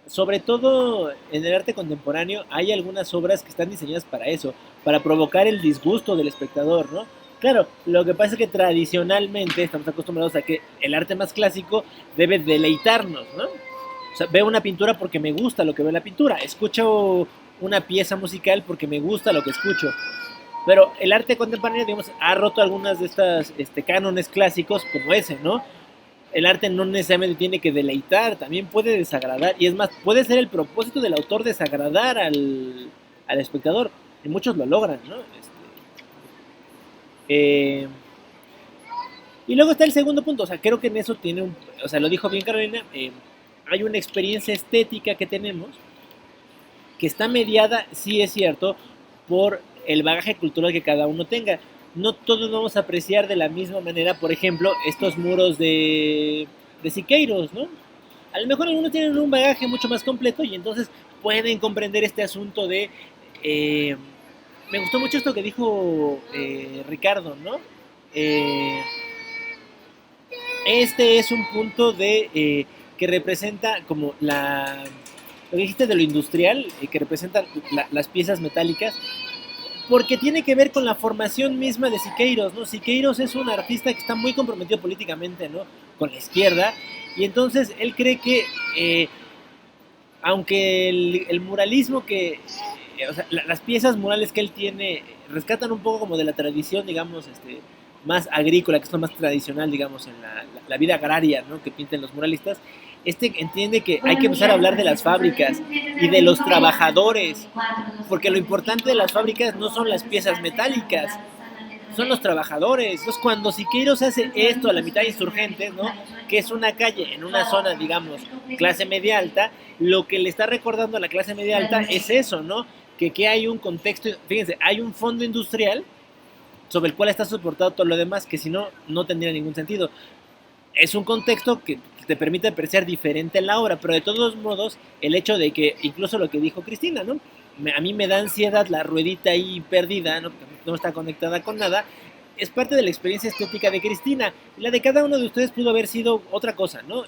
sobre todo en el arte contemporáneo hay algunas obras que están diseñadas para eso, para provocar el disgusto del espectador, ¿no? Claro, lo que pasa es que tradicionalmente estamos acostumbrados a que el arte más clásico debe deleitarnos, ¿no? O sea, veo una pintura porque me gusta lo que veo en la pintura, escucho una pieza musical porque me gusta lo que escucho. Pero el arte contemporáneo, digamos, ha roto algunas de estas cánones clásicos como ese, ¿no? El arte no necesariamente tiene que deleitar, también puede desagradar, y es más, puede ser el propósito del autor desagradar al espectador, y muchos lo logran, ¿no? Eh, y luego está el segundo punto, o sea, creo que en eso tiene o sea, lo dijo bien Carolina, hay una experiencia estética que tenemos que está mediada, sí es cierto, por el bagaje cultural que cada uno tenga. No todos vamos a apreciar de la misma manera, por ejemplo, estos muros de Siqueiros, ¿no? A lo mejor algunos tienen un bagaje mucho más completo y entonces pueden comprender este asunto de... me gustó mucho esto que dijo Ricardo, ¿no? Este es un punto de que representa como lo que dijiste de lo industrial, que representa las piezas metálicas, porque tiene que ver con la formación misma de Siqueiros, ¿no? Siqueiros es un artista que está muy comprometido políticamente, ¿no? Con la izquierda, y entonces él cree que, aunque el muralismo que, o sea, las piezas murales que él tiene rescatan un poco como de la tradición, digamos, más agrícola, que es lo más tradicional, digamos, en la vida agraria, ¿no? Que pintan los muralistas, entiende que hay que empezar a hablar de las fábricas y de los trabajadores, porque lo importante de las fábricas no son las piezas metálicas, son los trabajadores. Entonces, cuando Siqueiros hace esto a la mitad de Insurgentes, ¿no? Que es una calle en una zona, digamos, clase media alta, lo que le está recordando a la clase media alta es eso, ¿no? Que hay un contexto, fíjense, hay un fondo industrial sobre el cual está soportado todo lo demás, que si no, no tendría ningún sentido. Es un contexto que te permite apreciar diferente la obra, pero de todos modos, el hecho de que, incluso lo que dijo Cristina, ¿no? A mí me da ansiedad la ruedita ahí perdida, ¿no? No está conectada con nada, es parte de la experiencia estética de Cristina. La de cada uno de ustedes pudo haber sido otra cosa, ¿no?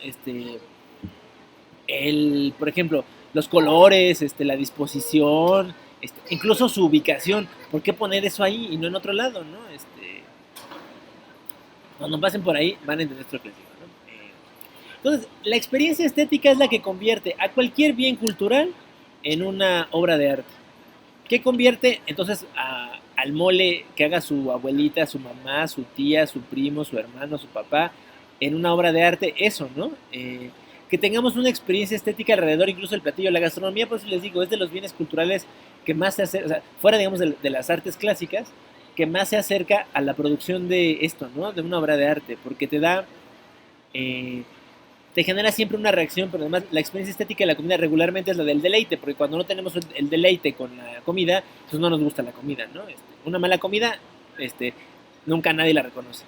Por ejemplo, los colores, la disposición, incluso su ubicación. ¿Por qué poner eso ahí y no en otro lado, no? Cuando pasen por ahí van a entender esto que les digo, ¿no? Entonces, la experiencia estética es la que convierte a cualquier bien cultural en una obra de arte. ¿Qué convierte entonces al mole que haga su abuelita, su mamá, su tía, su primo, su hermano, su papá, en una obra de arte? Eso, ¿no? Que tengamos una experiencia estética alrededor, incluso el platillo. La gastronomía, por eso les digo, es de los bienes culturales que más se acerca, o sea, fuera, digamos, de las artes clásicas, que más se acerca a la producción de esto, ¿no? De una obra de arte, porque te genera siempre una reacción, pero además la experiencia estética de la comida regularmente es la del deleite, porque cuando no tenemos el deleite con la comida, pues no nos gusta la comida, ¿no? Una mala comida, nunca nadie la reconoce.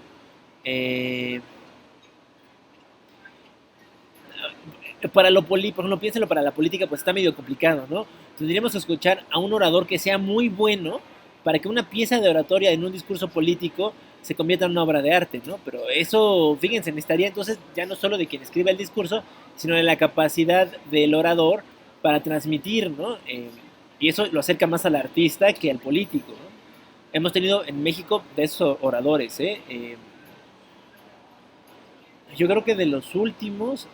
Por ejemplo, piénsenlo, para la política pues está medio complicado, ¿no? Tendríamos que escuchar a un orador que sea muy bueno para que una pieza de oratoria en un discurso político se convierta en una obra de arte, ¿no? Pero eso, fíjense, necesitaría entonces ya no solo de quien escribe el discurso, sino de la capacidad del orador para transmitir, ¿no? Y eso lo acerca más al artista que al político, ¿no? Hemos tenido en México de esos oradores, yo creo que de los últimos,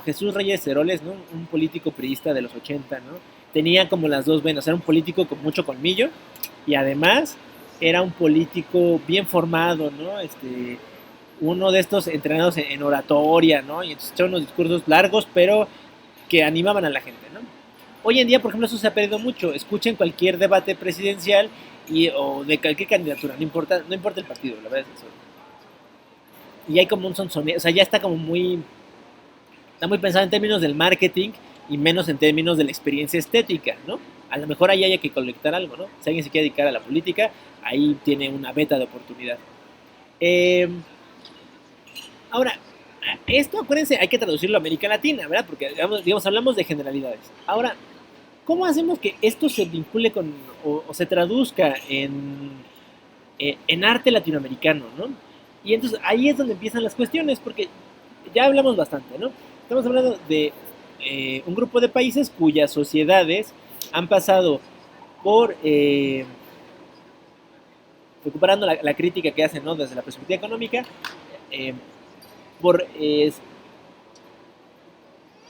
Jesús Reyes Heroles, ¿no? Un político priista de los 80, ¿no? Tenía como las dos venas, era un político con mucho colmillo y además era un político bien formado, ¿no? Uno de estos entrenados en oratoria, ¿no? Y entonces echaba unos discursos largos, pero que animaban a la gente, ¿no? Hoy en día, por ejemplo, eso se ha perdido mucho. Escuchen cualquier debate presidencial o de cualquier candidatura, no importa el partido, la verdad es eso. Y hay como un sonsoneo, o sea, ya está muy pensado en términos del marketing y menos en términos de la experiencia estética, ¿no? A lo mejor ahí haya que colectar algo, ¿no? Si alguien se quiere dedicar a la política, ahí tiene una beta de oportunidad. Ahora, esto, acuérdense, hay que traducirlo a América Latina, ¿verdad? Porque, digamos, hablamos de generalidades. Ahora, ¿cómo hacemos que esto se vincule con o se traduzca en arte latinoamericano, ¿no? Y entonces ahí es donde empiezan las cuestiones, porque ya hablamos bastante, ¿no? Estamos hablando de un grupo de países cuyas sociedades han pasado por, recuperando la crítica que hacen, ¿no?, desde la perspectiva económica, por,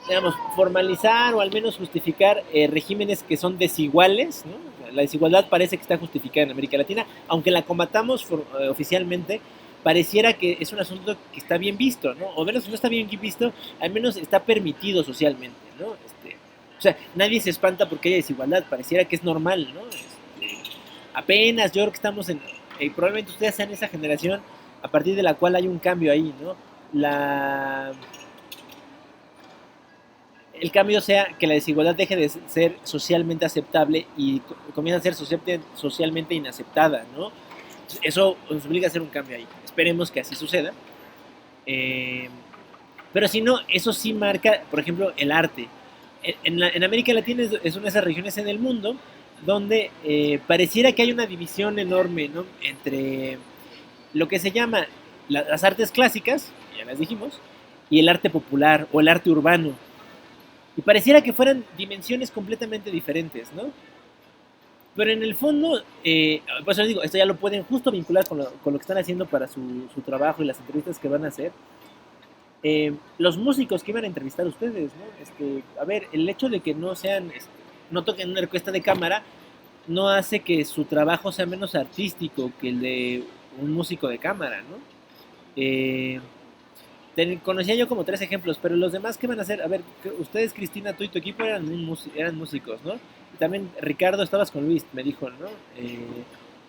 digamos, formalizar o al menos justificar regímenes que son desiguales, ¿no? La desigualdad parece que está justificada en América Latina, aunque la combatamos oficialmente, pareciera que es un asunto que está bien visto, ¿no? O menos si no está bien visto, al menos está permitido socialmente, ¿no? O sea, nadie se espanta porque haya desigualdad, pareciera que es normal, ¿no? Apenas yo creo que estamos en, probablemente ustedes sean esa generación a partir de la cual hay un cambio ahí, ¿no? El cambio sea que la desigualdad deje de ser socialmente aceptable y comienza a ser socialmente inaceptada, ¿no? Eso nos obliga a hacer un cambio ahí. Esperemos que así suceda. Pero si no, eso sí marca, por ejemplo, el arte. En América Latina es una de esas regiones en el mundo donde pareciera que hay una división enorme, ¿no?, entre lo que se llama las artes clásicas, ya las dijimos, y el arte popular o el arte urbano. Y pareciera que fueran dimensiones completamente diferentes, ¿no? Pero en el fondo, pues les digo, esto ya lo pueden justo vincular con lo que están haciendo para su trabajo y las entrevistas que van a hacer. Los músicos que iban a entrevistar a ustedes, ¿no? A ver, el hecho de que no sean, no toquen una orquesta de cámara, no hace que su trabajo sea menos artístico que el de un músico de cámara, ¿no? Conocía yo como 3 ejemplos, pero los demás, ¿qué van a hacer? A ver, ustedes, Cristina, tú y tu equipo eran músicos, ¿no? Y también Ricardo, estabas con Luis, me dijo, ¿no?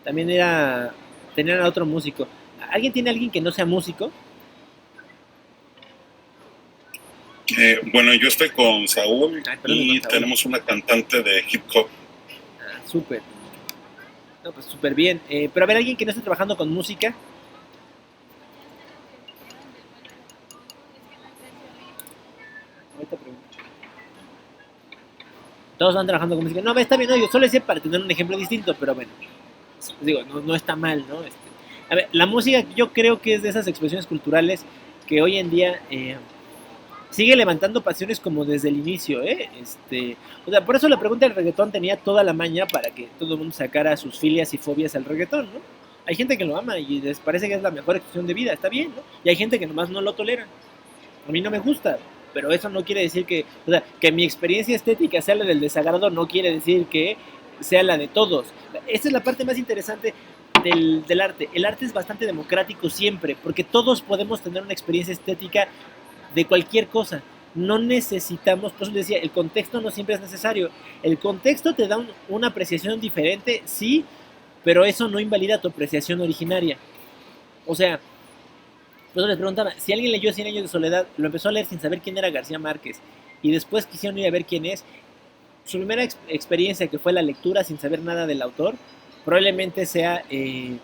También tenían a otro músico. ¿Alguien tiene a alguien que no sea músico? Bueno, yo estoy con Saúl y con Saúl. Tenemos una cantante de hip hop. Súper. No, pues súper bien. Pero a ver, alguien que no esté trabajando con música. Ahorita pregunto. Todos van trabajando con música. No, está bien, no, yo solo decía para tener un ejemplo distinto, pero bueno, digo, no está mal, ¿no? A ver, la música yo creo que es de esas expresiones culturales que hoy en día sigue levantando pasiones como desde el inicio, ¿eh? O sea, por eso la pregunta del reggaetón tenía toda la maña para que todo el mundo sacara sus filias y fobias al reggaetón, ¿no? Hay gente que lo ama y les parece que es la mejor expresión de vida, está bien, ¿no? Y hay gente que nomás no lo tolera. A mí no me gusta, pero eso no quiere decir que, o sea, que mi experiencia estética sea la del desagrado, no quiere decir que sea la de todos. Esta es la parte más interesante del arte. El arte es bastante democrático siempre, porque todos podemos tener una experiencia estética de cualquier cosa. No necesitamos, por eso les decía, el contexto no siempre es necesario. El contexto te da una apreciación diferente, sí, pero eso no invalida tu apreciación originaria. O sea, pues les preguntaba, si alguien leyó 100 años de soledad, lo empezó a leer sin saber quién era García Márquez, y después quisieron ir a ver quién es, su primera experiencia, que fue la lectura sin saber nada del autor, probablemente siguió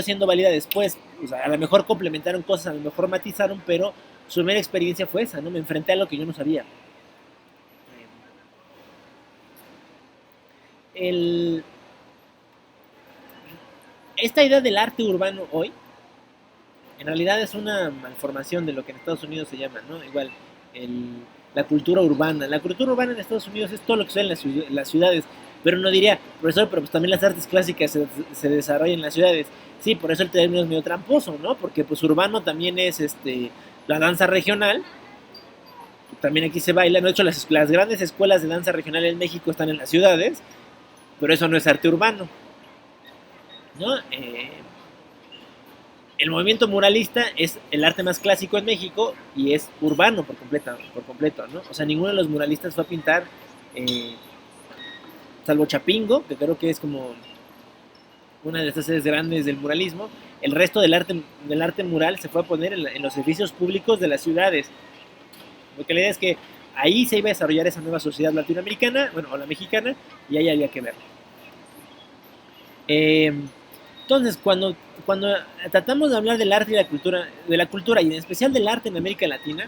siendo válida después. O sea, a lo mejor complementaron cosas, a lo mejor matizaron, pero su primera experiencia fue esa, ¿no? Me enfrenté a lo que yo no sabía. Esta idea del arte urbano hoy, en realidad es una malformación de lo que en Estados Unidos se llama, ¿no? Igual, la cultura urbana. La cultura urbana en Estados Unidos es todo lo que se ve en las ciudades. Pero no diría, profesor, pero pues también las artes clásicas se desarrollan en las ciudades. Sí, por eso el término es medio tramposo, ¿no? Porque pues urbano también es la danza regional. También aquí se baila. De hecho, las grandes escuelas de danza regional en México están en las ciudades. Pero eso no es arte urbano, ¿no? El movimiento muralista es el arte más clásico en México y es urbano por completo, ¿no? O sea, ninguno de los muralistas fue a pintar, salvo Chapingo, que creo que es como una de estas sedes grandes del muralismo. El resto del arte mural se fue a poner en los edificios públicos de las ciudades. Porque la idea es que ahí se iba a desarrollar esa nueva sociedad latinoamericana, bueno, o la mexicana, y ahí había que verlo. Entonces, cuando tratamos de hablar del arte y de la cultura, y en especial del arte en América Latina,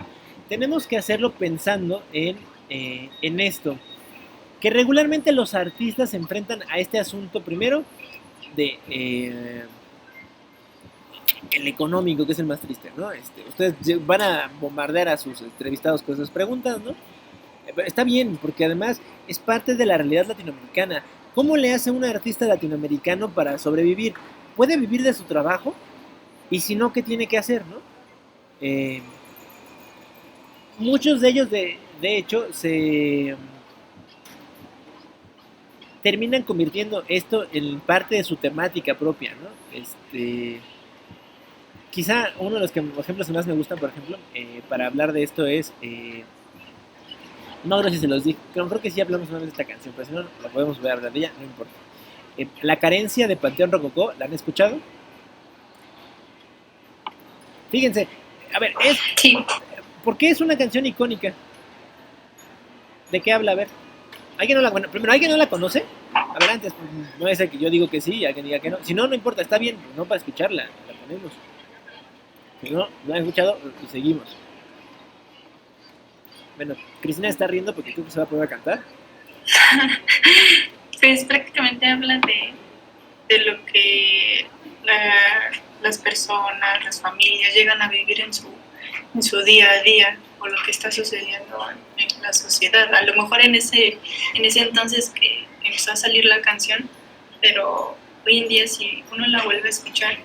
tenemos que hacerlo pensando en esto, que regularmente los artistas se enfrentan a este asunto primero de el económico, que es el más triste, ¿no? Ustedes van a bombardear a sus entrevistados con esas preguntas, ¿no? Pero está bien, porque además es parte de la realidad latinoamericana. ¿Cómo le hace un artista latinoamericano para sobrevivir? ¿Puede vivir de su trabajo? Y si no, ¿qué tiene que hacer, no? Muchos de ellos, de hecho, se terminan convirtiendo esto en parte de su temática propia, ¿no? Quizá uno de los ejemplos que más me gustan, por ejemplo, para hablar de esto es, no creo si se los dije, creo que sí hablamos una vez de esta canción, pero si no, la podemos volver a hablar de ella, no importa. La carencia de Panteón Rococó, ¿la han escuchado? Fíjense, a ver, Sí. ¿por qué es una canción icónica? ¿De qué habla? A ver. Bueno, primero, ¿alguien no la conoce? A ver, antes, no es el que yo digo que sí, alguien diga que no. Si no, no importa, está bien, no para escucharla, la ponemos. Si no, no han escuchado, y seguimos. Bueno, Cristina está riendo porque creo que se va a poder cantar. Pues prácticamente habla de lo que las personas, las familias llegan a vivir en su día a día, o lo que está sucediendo en la sociedad. A lo mejor en ese entonces que empezó a salir la canción, pero hoy en día si uno la vuelve a escuchar,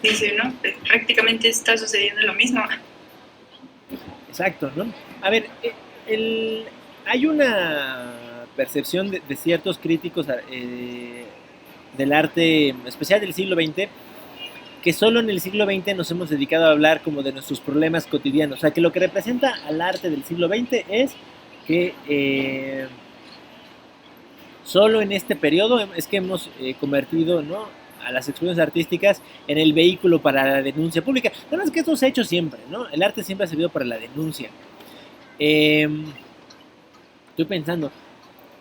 dice, ¿no? Pues prácticamente está sucediendo lo mismo. Exacto, ¿no? A ver, hay una percepción de ciertos críticos del arte, especial del siglo XX, que solo en el siglo XX nos hemos dedicado a hablar como de nuestros problemas cotidianos. O sea, que lo que representa al arte del siglo XX es que solo en este periodo es que hemos convertido, ¿no?, a las expresiones artísticas en el vehículo para la denuncia pública. Nada más que esto se ha hecho siempre, ¿no? El arte siempre ha servido para la denuncia. Estoy pensando,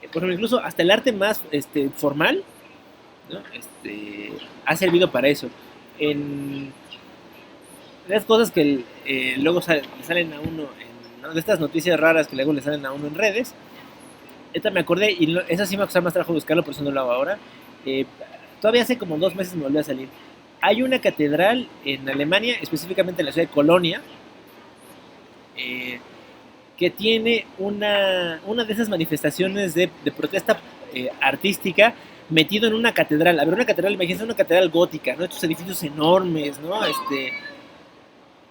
por ejemplo, incluso hasta el arte más formal, ¿no?, ha servido para eso. En las cosas que luego le salen a uno, ¿no?, de estas noticias raras que luego le salen a uno en redes. Esta me acordé, y esa sí me va a costar más trabajo buscarlo, por eso no lo hago ahora. Todavía hace como 2 meses me volvió a salir. Hay una catedral en Alemania, específicamente en la ciudad de Colonia, que tiene una de esas manifestaciones de protesta artística metido en una catedral. A ver, una catedral, imagínense una catedral gótica, ¿no? Estos edificios enormes, ¿no?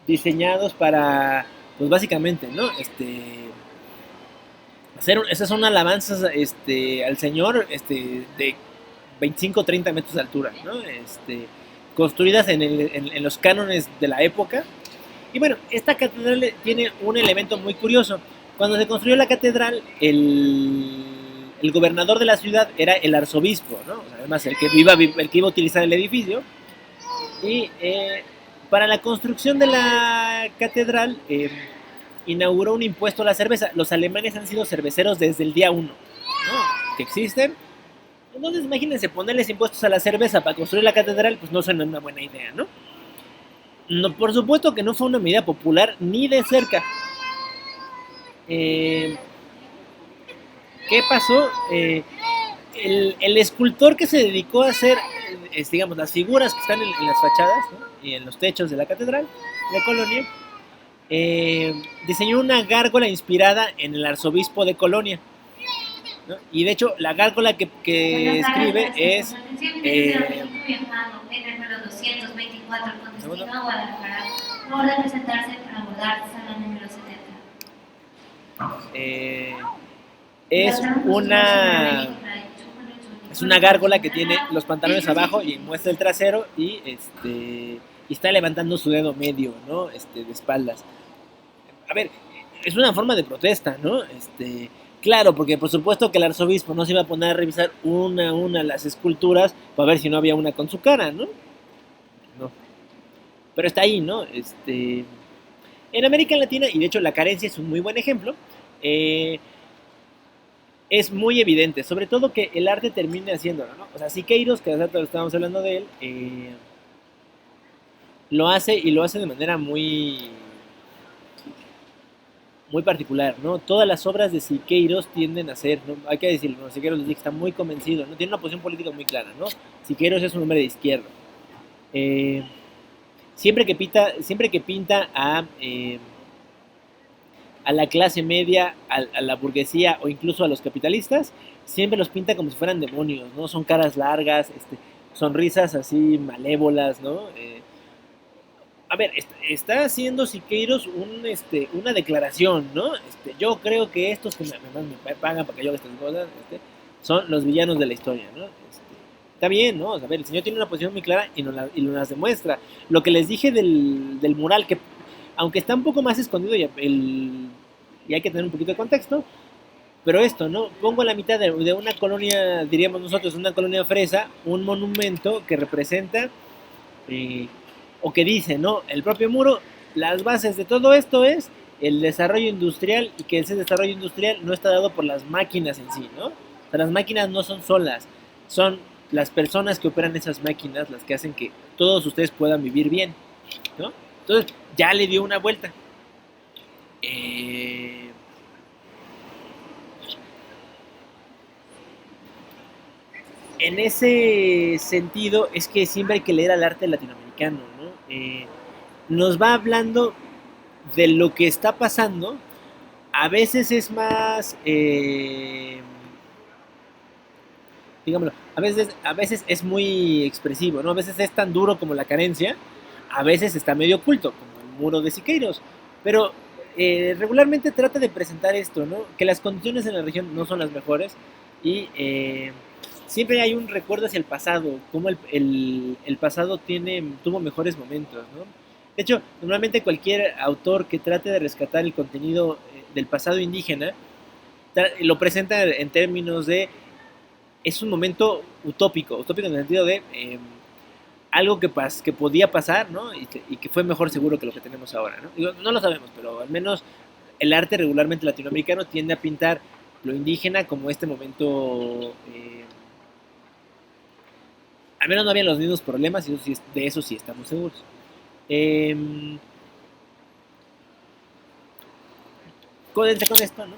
Diseñados para, pues básicamente, ¿no? Esas son alabanzas al Señor de 25 30 metros de altura, ¿no? Construidas en los cánones de la época. Y bueno, esta catedral tiene un elemento muy curioso. Cuando se construyó la catedral, el gobernador de la ciudad era el arzobispo, ¿no? O sea, además, el que iba a utilizar el edificio. Y para la construcción de la catedral, inauguró un impuesto a la cerveza. Los alemanes han sido cerveceros desde el día 1, ¿no?, que existen. Entonces, imagínense, ponerles impuestos a la cerveza para construir la catedral, pues no suena una buena idea, ¿no? No, por supuesto que no fue una medida popular ni de cerca. ¿Qué pasó? El escultor que se dedicó a hacer, digamos, las figuras que están en las fachadas, ¿no?, y en los techos de la catedral de Colonia, diseñó una gárgola inspirada en el arzobispo de Colonia, ¿no? Y de hecho, la gárgola que escribe es... viajando en el número 224 con destino a Guadalajara, por representarse para abordar sala número 70. Es una gárgola que tiene los pantalones abajo y muestra el trasero y está levantando su dedo medio, ¿no?, de espaldas. A ver, es una forma de protesta, ¿no? Claro, porque por supuesto que el arzobispo no se iba a poner a revisar una a una las esculturas para ver si no había una con su cara, ¿no? No. Pero está ahí, ¿no? En América Latina, y de hecho la carencia es un muy buen ejemplo, es muy evidente, sobre todo que el arte termine haciéndolo, ¿no? O sea, Siqueiros, que hace rato estábamos hablando de él, lo hace de manera muy particular, ¿no? Todas las obras de Siqueiros tienden a ser, ¿no?, hay que decirlo, ¿no?, Siqueiros les dice que está muy convencido, ¿no?, tiene una posición política muy clara, ¿no? Siqueiros es un hombre de izquierda. siempre que pinta a la clase media, a la burguesía o incluso a los capitalistas, siempre los pinta como si fueran demonios, ¿no? Son caras largas, sonrisas así malévolas, ¿no? A ver, está haciendo Siqueiros una declaración, ¿no? Yo creo que estos que me pagan para que yo haga estas cosas, son los villanos de la historia, ¿no? Está bien, ¿no? O sea, a ver, el señor tiene una posición muy clara y nos las demuestra. Lo que les dije del mural, que aunque está un poco más escondido y hay que tener un poquito de contexto, pero esto, ¿no? Pongo a la mitad de una colonia, diríamos nosotros, una colonia fresa, un monumento que representa, o que dice, ¿no? El propio muro, las bases de todo esto es el desarrollo industrial y que ese desarrollo industrial no está dado por las máquinas en sí, ¿no? O sea, las máquinas no son solas, son las personas que operan esas máquinas las que hacen que todos ustedes puedan vivir bien, ¿no? Entonces, ya le dio una vuelta. En ese sentido es que siempre hay que leer al arte latinoamericano, ¿no? Nos va hablando de lo que está pasando. A veces es más, digámoslo, a veces es muy expresivo, ¿no? A veces es tan duro como la carencia, a veces está medio oculto, como el muro de Siqueiros, pero regularmente trata de presentar esto, ¿no? Que las condiciones en la región no son las mejores y siempre hay un recuerdo hacia el pasado, como el pasado tuvo mejores momentos, ¿no? De hecho, normalmente cualquier autor que trate de rescatar el contenido del pasado indígena lo presenta en términos de es un momento utópico en el sentido de algo que podía pasar, ¿no? Y que fue mejor seguro que lo que tenemos ahora, ¿no? Digo, no lo sabemos, pero al menos el arte regularmente latinoamericano tiende a pintar lo indígena como este momento, al menos no habían los mismos problemas y de eso sí estamos seguros. Códense con esto, ¿no?